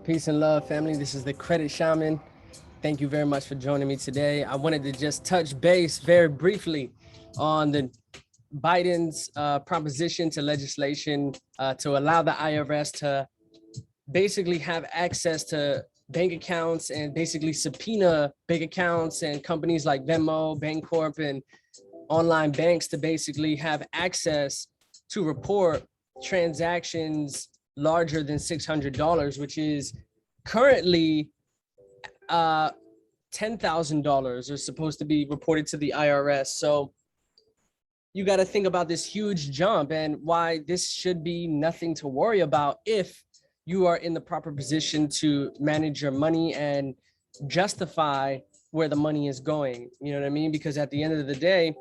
Peace and love, family. This is the Credit Shaman. Thank you very much for joining me today. I wanted to just touch base very briefly on the Biden's proposition to legislation to allow the IRS to basically have access to bank accounts and basically subpoena bank accounts and companies like Venmo, Bancorp, and online banks to basically have access to report transactions larger than $600, which is currently $10,000 are supposed to be reported to the IRS. So you got to think about this huge jump and why this should be nothing to worry about if you are in the proper position to manage your money and justify where the money is going. You know what I mean? Because at the end of the day,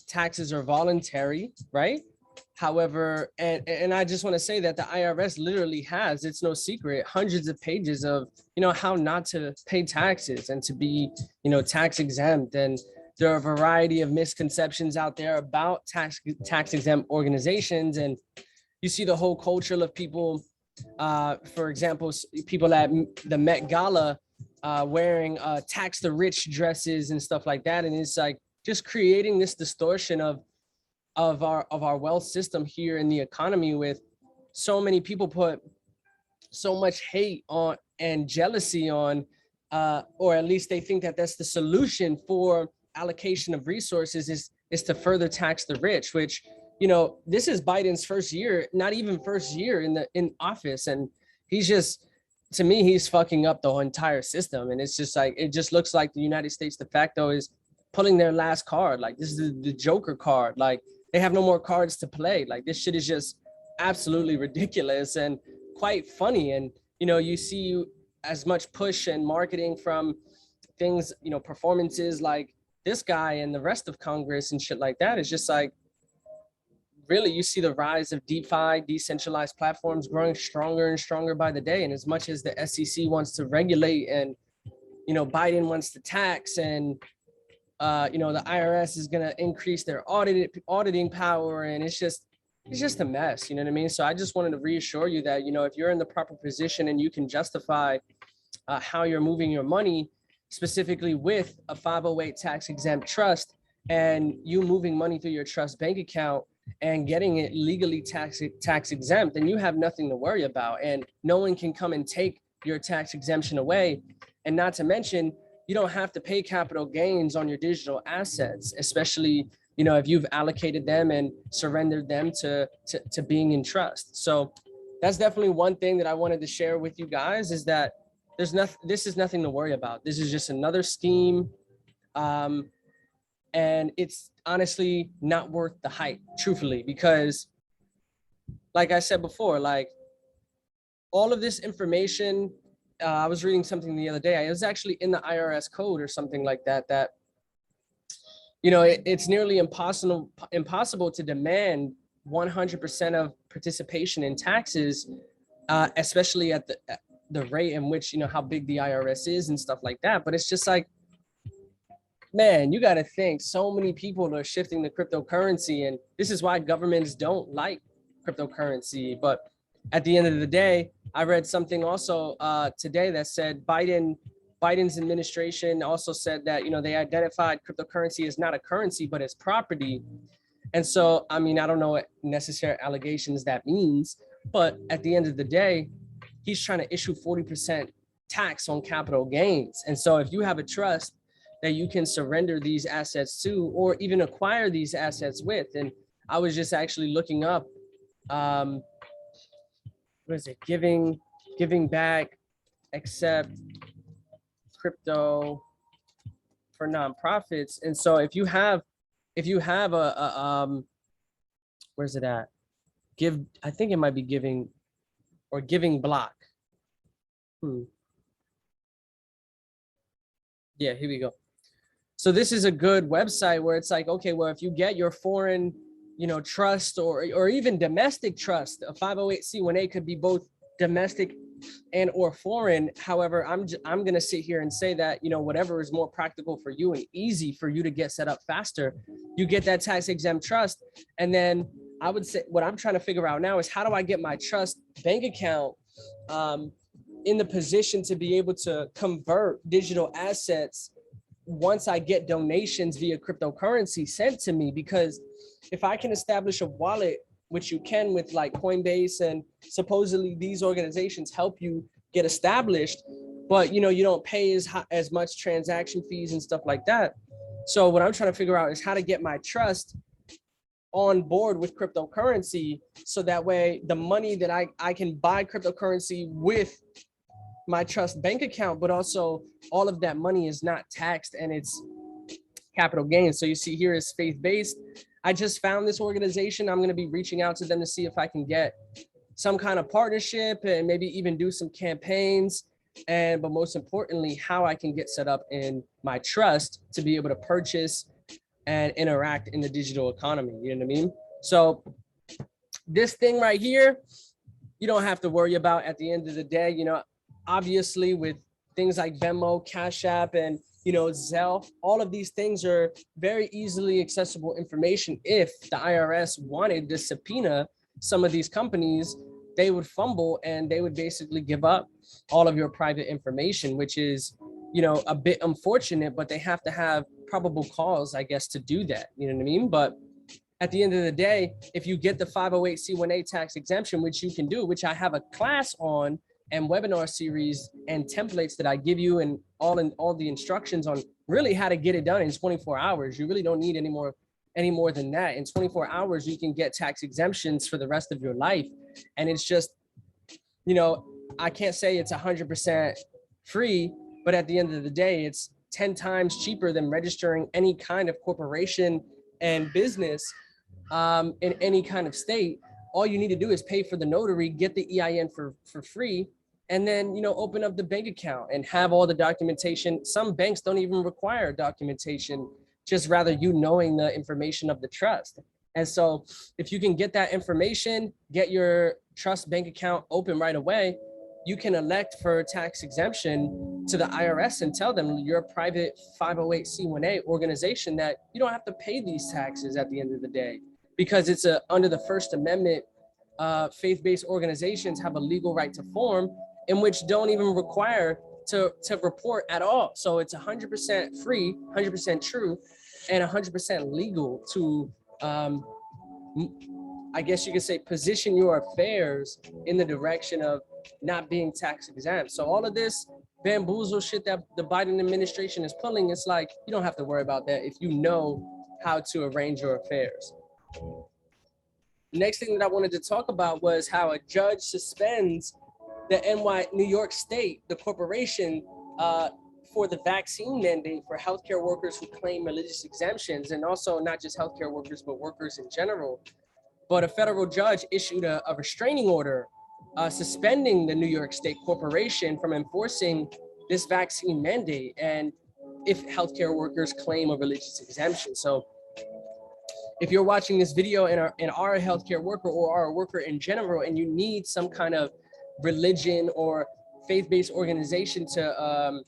taxes are voluntary, right? However, and I just want to say that the IRS literally has, it's no secret, hundreds of pages of, how not to pay taxes and to be, tax exempt. And there are a variety of misconceptions out there about tax exempt organizations. And you see the whole culture of people, for example, people at the Met Gala wearing tax the rich dresses and stuff like that. And it's like just creating this distortion of our wealth system here in the economy, with so many people put so much hate on and jealousy on, or at least they think that that's the solution for allocation of resources is to further tax the rich, which, this is Biden's first year, not even first year in office. And he's just, to me, he's fucking up the whole entire system. And it's just like, it just looks like the United States de facto is pulling their last card. Like, this is the Joker card. Like, they have no more cards to play. Like, this shit is just absolutely ridiculous and quite funny. And, you see as much push and marketing from things, performances like this guy and the rest of Congress and shit like that. It's just like, really, you see the rise of DeFi, decentralized platforms, growing stronger and stronger by the day. And as much as the SEC wants to regulate and, Biden wants to tax, and the IRS is going to increase their auditing power, and it's just a mess. You know what I mean? So I just wanted to reassure you that, if you're in the proper position and you can justify how you're moving your money, specifically with a 508 tax exempt trust, and you moving money through your trust bank account and getting it legally tax exempt, then you have nothing to worry about, and no one can come and take your tax exemption away. And not to mention, you don't have to pay capital gains on your digital assets, especially, if you've allocated them and surrendered them to being in trust. So that's definitely one thing that I wanted to share with you guys, is that this is nothing to worry about. This is just another scheme. And it's honestly not worth the hype, truthfully, because like I said before, like all of this information, I was reading something the other day. I was actually in the IRS code or something like that, it's nearly impossible to demand 100% of participation in taxes, especially at the rate in which, how big the IRS is and stuff like that. But it's just like, man, you got to think, so many people are shifting to cryptocurrency, and this is why governments don't like cryptocurrency. But at the end of the day, I read something also today that said Biden's administration also said that, they identified cryptocurrency as not a currency, but as property. And so, I mean, I don't know what necessary allegations that means, but at the end of the day, he's trying to issue 40% tax on capital gains. And so if you have a trust that you can surrender these assets to, or even acquire these assets with, and I was just actually looking up, what is it? Giving back, except crypto for nonprofits. And so if you have a where's it at? I think it might be Giving or Giving Block. Yeah, here we go. So this is a good website where it's like, okay, well, if you get your foreign, trust or even domestic trust, a 508c1a could be both domestic and or foreign. However, I'm going to sit here and say that, whatever is more practical for you and easy for you to get set up faster, you get that tax exempt trust. And then I would say what I'm trying to figure out now is how do I get my trust bank account in the position to be able to convert digital assets once I get donations via cryptocurrency sent to me? Because if I can establish a wallet, which you can with like Coinbase, and supposedly these organizations help you get established, but you know, you don't pay as much transaction fees and stuff like that. So what I'm trying to figure out is how to get my trust on board with cryptocurrency, so that way the money that I can buy cryptocurrency with my trust bank account, but also all of that money is not taxed and it's capital gains. So you see here is faith-based. I just found this organization. I'm going to be reaching out to them to see if I can get some kind of partnership and maybe even do some campaigns. And but most importantly, how I can get set up in my trust to be able to purchase and interact in the digital economy. You know what I mean? So this thing right here, you don't have to worry about at the end of the day. You know, obviously with things like Venmo, Cash App, and you know, Zelle, all of these things are very easily accessible information. If the IRS wanted to subpoena some of these companies, they would fumble and they would basically give up all of your private information, which is, you know, a bit unfortunate, but they have to have probable cause, I guess, to do that. You know what I mean? But at the end of the day, if you get the 508c1a tax exemption, which you can do, which I have a class on and webinar series and templates that I give you, and all the instructions on really how to get it done in 24 hours. You really don't need any more than that. In 24 hours, you can get tax exemptions for the rest of your life. And it's just, you know, I can't say it's 100% free, but at the end of the day, it's 10 times cheaper than registering any kind of corporation and business in any kind of state. All you need to do is pay for the notary, get the EIN for free, and then, you know, open up the bank account and have all the documentation. Some banks don't even require documentation, just rather you knowing the information of the trust. And so if you can get that information, get your trust bank account open right away, you can elect for tax exemption to the IRS and tell them you're a private 508c1a organization, that you don't have to pay these taxes at the end of the day, because it's under the First Amendment. Faith-based organizations have a legal right to form, in which don't even require to report at all. So it's 100% free, 100% true, and 100% legal to, I guess you could say, position your affairs in the direction of not being tax exempt. So all of this bamboozle shit that the Biden administration is pulling, it's like, you don't have to worry about that if you know how to arrange your affairs. Next thing that I wanted to talk about was how a judge suspends the New York State, the corporation, for the vaccine mandate for healthcare workers who claim religious exemptions, and also not just healthcare workers, but workers in general. But a federal judge issued a restraining order suspending the New York State corporation from enforcing this vaccine mandate, and if healthcare workers claim a religious exemption. So if you're watching this video and are a healthcare worker or are a worker in general, and you need some kind of religion or faith-based organization to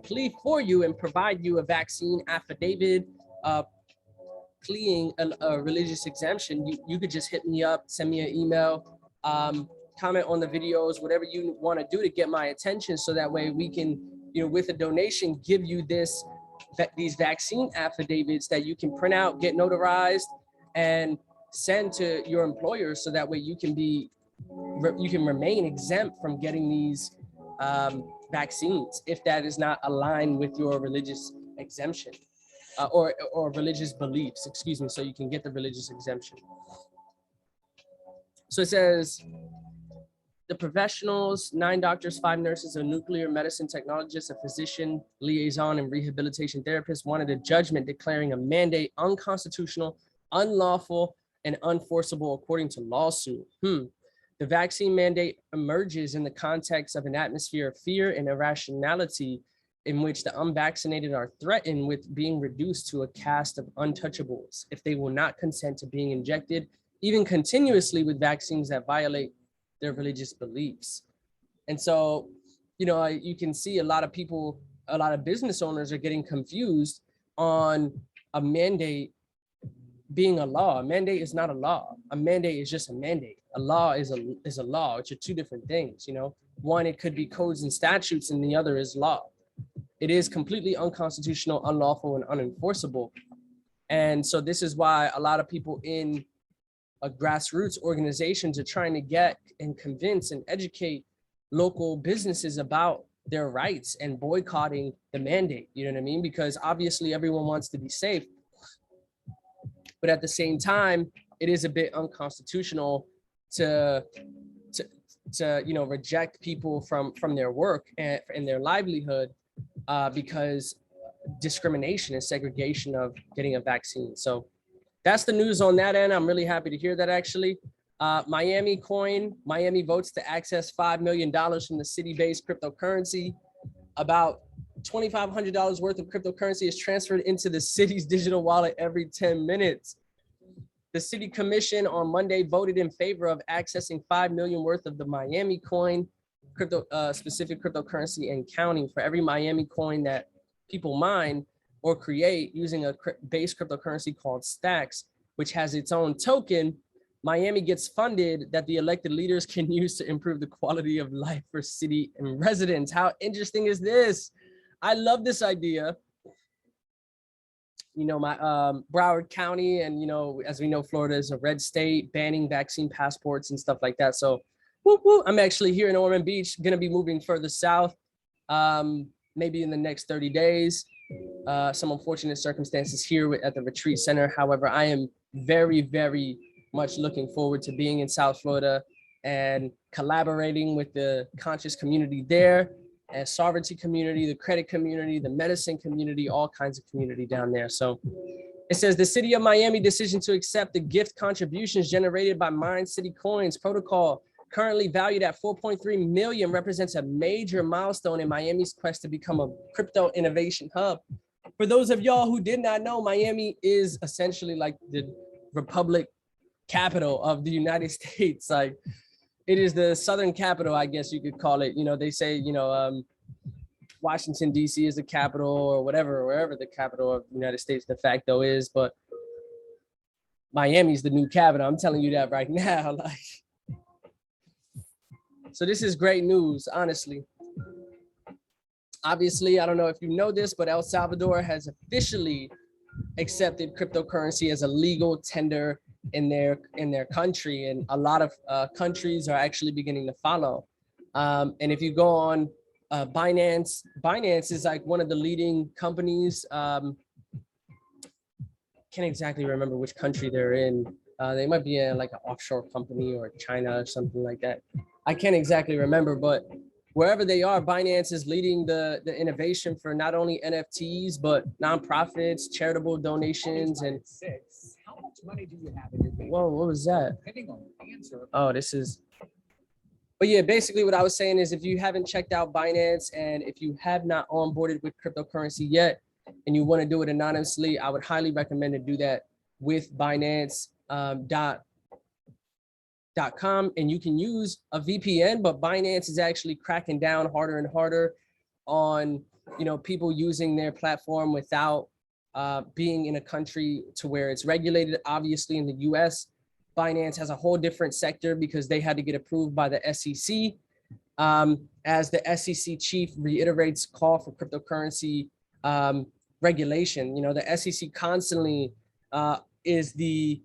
plead for you and provide you a vaccine affidavit, pleading a religious exemption, you could just hit me up, send me an email, comment on the videos, whatever you want to do to get my attention, so that way we can, you know, with a donation, give you these vaccine affidavits that you can print out, get notarized, and send to your employer, so that way you can remain exempt from getting these vaccines if that is not aligned with your religious exemption or religious beliefs, excuse me, so you can get the religious exemption. So it says, the professionals, 9 doctors, 5 nurses, a nuclear medicine technologist, a physician, liaison, and rehabilitation therapist wanted a judgment declaring a mandate unconstitutional, unlawful, and unenforceable according to lawsuit. The vaccine mandate emerges in the context of an atmosphere of fear and irrationality, in which the unvaccinated are threatened with being reduced to a caste of untouchables if they will not consent to being injected, even continuously, with vaccines that violate their religious beliefs. And so, you know, you can see a lot of people, a lot of business owners are getting confused on a mandate being a law. A mandate is not a law. A mandate is just a mandate. A law is a law, which are two different things. You know, one, it could be codes and statutes, and the other is law. It is completely unconstitutional, unlawful, and unenforceable. And so this is why a lot of people in grassroots organizations are trying to get and convince and educate local businesses about their rights and boycotting the mandate. You know what I mean? Because obviously everyone wants to be safe, but at the same time, it is a bit unconstitutional to you know, reject people from their work and their livelihood because discrimination and segregation of getting a vaccine. So that's the news on that end. I'm really happy to hear that, actually. MiamiCoin, Miami votes to access $5 million from the city-based cryptocurrency. About $2,500 worth of cryptocurrency is transferred into the city's digital wallet every 10 minutes. The city commission on Monday voted in favor of accessing $5 million worth of the MiamiCoin specific cryptocurrency and counting. For every MiamiCoin that people mine or create using a base cryptocurrency called Stacks, which has its own token, Miami gets funded that the elected leaders can use to improve the quality of life for city and residents. How interesting is this? I love this idea. You know, my Broward County, and, you know, as we know, Florida is a red state, banning vaccine passports and stuff like that. So whoop, whoop, I'm actually here in Ormond Beach, going to be moving further south, maybe in the next 30 days. Some unfortunate circumstances here at the retreat center. However, I am very, very much looking forward to being in South Florida and collaborating with the conscious community there, and sovereignty community, the credit community, the medicine community, all kinds of community down there. So it says the city of Miami decision to accept the gift contributions generated by Mind City Coins protocol, currently valued at 4.3 million, represents a major milestone in Miami's quest to become a crypto innovation hub. For those of y'all who did not know, Miami is essentially like the Republic capital of the United States. Like, it is the southern capital, I guess you could call it. You know, they say, you know, Washington, D.C. is the capital, or whatever, wherever the capital of the United States de facto is. But Miami's the new capital. I'm telling you that right now. Like, so this is great news, honestly. Obviously, I don't know if you know this, but El Salvador has officially accepted cryptocurrency as a legal tender in their country, and a lot of countries are actually beginning to follow. And if you go on Binance is like one of the leading companies. Can't exactly remember which country they're in. They might be like an offshore company or China or something like that. I can't exactly remember, but wherever they are, Binance is leading the innovation for not only NFTs, but nonprofits, charitable donations, and how much money do you have in your bank? Whoa, what was that? Oh, this is. But yeah, basically what I was saying is, if you haven't checked out Binance, and if you have not onboarded with cryptocurrency yet, and you want to do it anonymously, I would highly recommend to do that with Binance.com. And you can use a VPN, but Binance is actually cracking down harder and harder on, you know, people using their platform without being in a country to where it's regulated. Obviously, in the US, Binance has a whole different sector because they had to get approved by the SEC. As the SEC chief reiterates call for cryptocurrency regulation, you know, the SEC constantly is the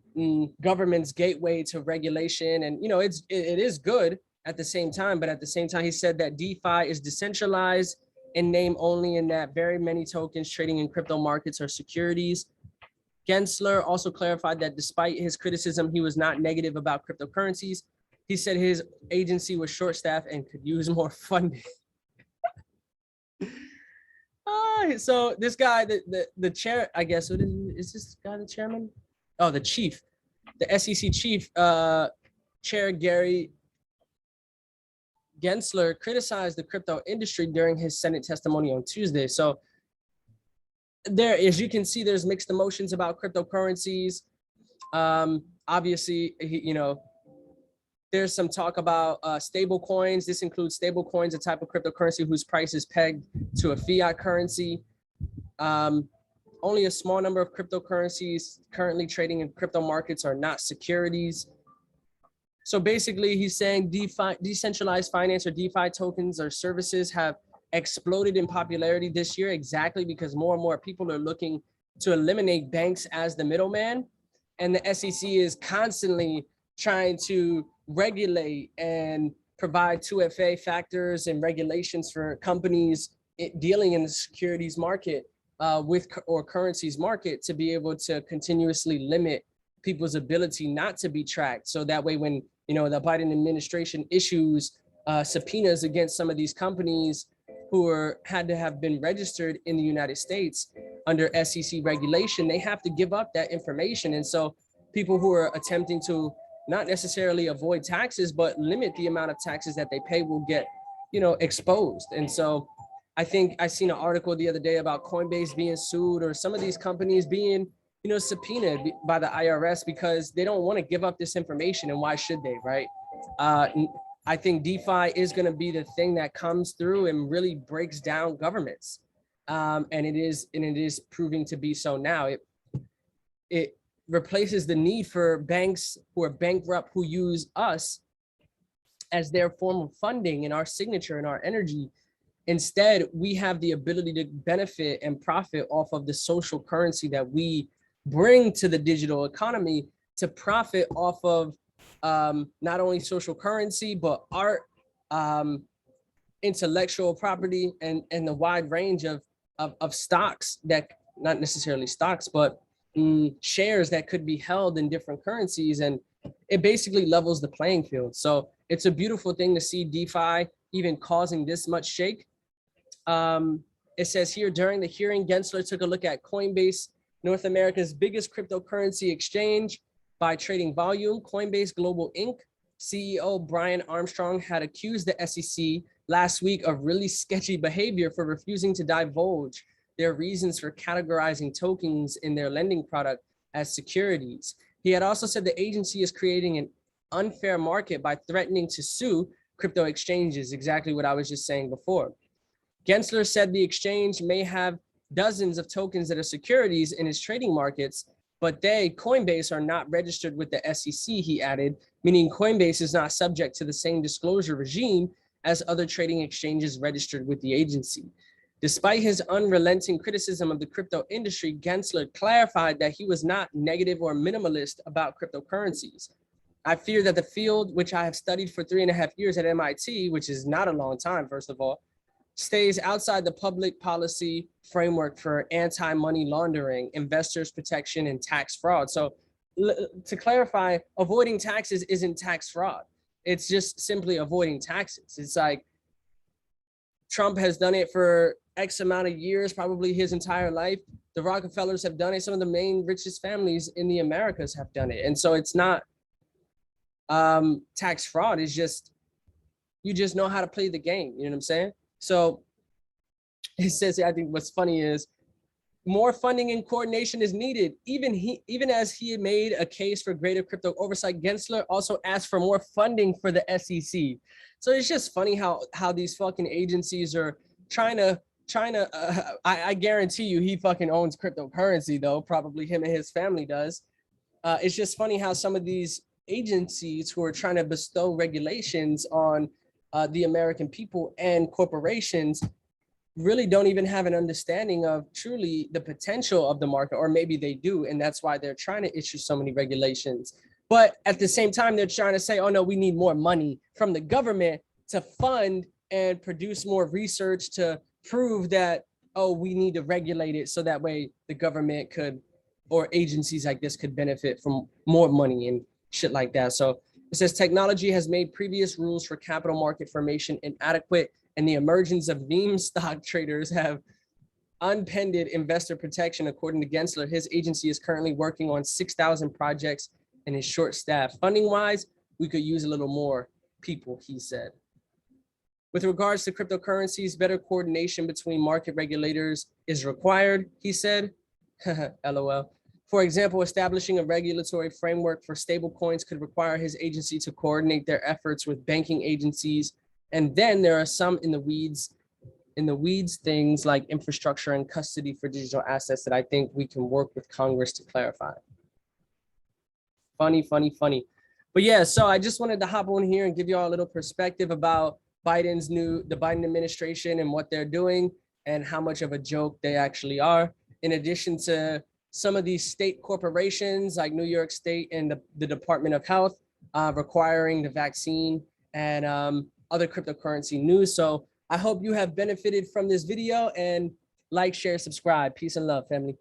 government's gateway to regulation. And, you know, it is good at the same time, but at the same time, he said that DeFi is decentralized in name only, and that very many tokens trading in crypto markets are securities. Gensler also clarified that despite his criticism, he was not negative about cryptocurrencies. He said his agency was short-staffed and could use more funding. So this guy, the chair, I guess, what is this guy the chairman? Oh, the chief, the SEC chief, Chair Gary Gensler criticized the crypto industry during his Senate testimony on Tuesday. So there, as you can see, there's mixed emotions about cryptocurrencies. Obviously, you know, there's some talk about stable coins. This includes stable coins, a type of cryptocurrency whose price is pegged to a fiat currency. only a small number of cryptocurrencies currently trading in crypto markets are not securities. So basically he's saying DeFi, decentralized finance or DeFi tokens or services have exploded in popularity this year exactly because more and more people are looking to eliminate banks as the middleman. And the SEC is constantly trying to regulate and provide 2FA factors and regulations for companies dealing in the securities market with or currencies market to be able to continuously limit people's ability not to be tracked. So that way, when the Biden administration issues subpoenas against some of these companies who had to have been registered in the United States under SEC regulation, they have to give up that information. And so people who are attempting to not necessarily avoid taxes, but limit the amount of taxes that they pay will get, exposed. And so I think I seen an article the other day about Coinbase being sued or some of these companies being, subpoenaed by the IRS because they don't want to give up this information. And why should they, right? I think DeFi is going to be the thing that comes through and really breaks down governments. And it is proving to be so now. It replaces the need for banks who are bankrupt who use us as their form of funding and our signature and our energy. Instead, we have the ability to benefit and profit off of the social currency that we bring to the digital economy to profit off of not only social currency, but art, intellectual property, and the wide range of stocks that, not necessarily stocks, but shares that could be held in different currencies. And it basically levels the playing field. So it's a beautiful thing to see DeFi even causing this much shake. It says here, during the hearing, Gensler took a look at Coinbase, North America's biggest cryptocurrency exchange by trading volume. Coinbase Global Inc. CEO Brian Armstrong had accused the SEC last week of really sketchy behavior for refusing to divulge their reasons for categorizing tokens in their lending product as securities. He had also said the agency is creating an unfair market by threatening to sue crypto exchanges, exactly what I was just saying before. Gensler said the exchange may have dozens of tokens that are securities in its trading markets, but Coinbase, are not registered with the SEC, he added, meaning Coinbase is not subject to the same disclosure regime as other trading exchanges registered with the agency. Despite his unrelenting criticism of the crypto industry, Gensler clarified that he was not negative or minimalist about cryptocurrencies. I fear that the field, which I have studied for 3.5 years at MIT, which is not a long time, first of all, stays outside the public policy framework for anti-money laundering, investors protection, and tax fraud. So to clarify, avoiding taxes isn't tax fraud. It's just simply avoiding taxes. It's like Trump has done it for X amount of years, probably his entire life. The Rockefellers have done it. Some of the main richest families in the Americas have done it. And so it's not tax fraud. It's just, you just know how to play the game. You know what I'm saying? So it says, I think what's funny is more funding and coordination is needed. Even as he made a case for greater crypto oversight, Gensler also asked for more funding for the SEC. So it's just funny how these fucking agencies are trying to, I guarantee you he fucking owns cryptocurrency though, probably him and his family does. It's just funny how some of these agencies who are trying to bestow regulations on the American people and corporations really don't even have an understanding of truly the potential of the market, or maybe they do, and that's why they're trying to issue so many regulations. But at the same time, they're trying to say, oh no, we need more money from the government to fund and produce more research to prove that, oh, we need to regulate it so that way the government could, or agencies like this could benefit from more money and shit like that. So it says technology has made previous rules for capital market formation inadequate, and the emergence of meme stock traders have unpended investor protection. According to Gensler, his agency is currently working on 6,000 projects and is short staffed. Funding wise, we could use a little more people, he said. With regards to cryptocurrencies, better coordination between market regulators is required, he said. LOL. For example, establishing a regulatory framework for stablecoins could require his agency to coordinate their efforts with banking agencies. And then there are some in the weeds in the weeds things like infrastructure and custody for digital assets that I think we can work with Congress to clarify. Funny, funny, funny. But yeah, so I just wanted to hop on here and give you all a little perspective about the Biden administration and what they're doing and how much of a joke they actually are. In addition to some of these state corporations like New York State and the Department of Health requiring the vaccine and other cryptocurrency news. So I hope you have benefited from this video, and like, share, subscribe. Peace and love, family.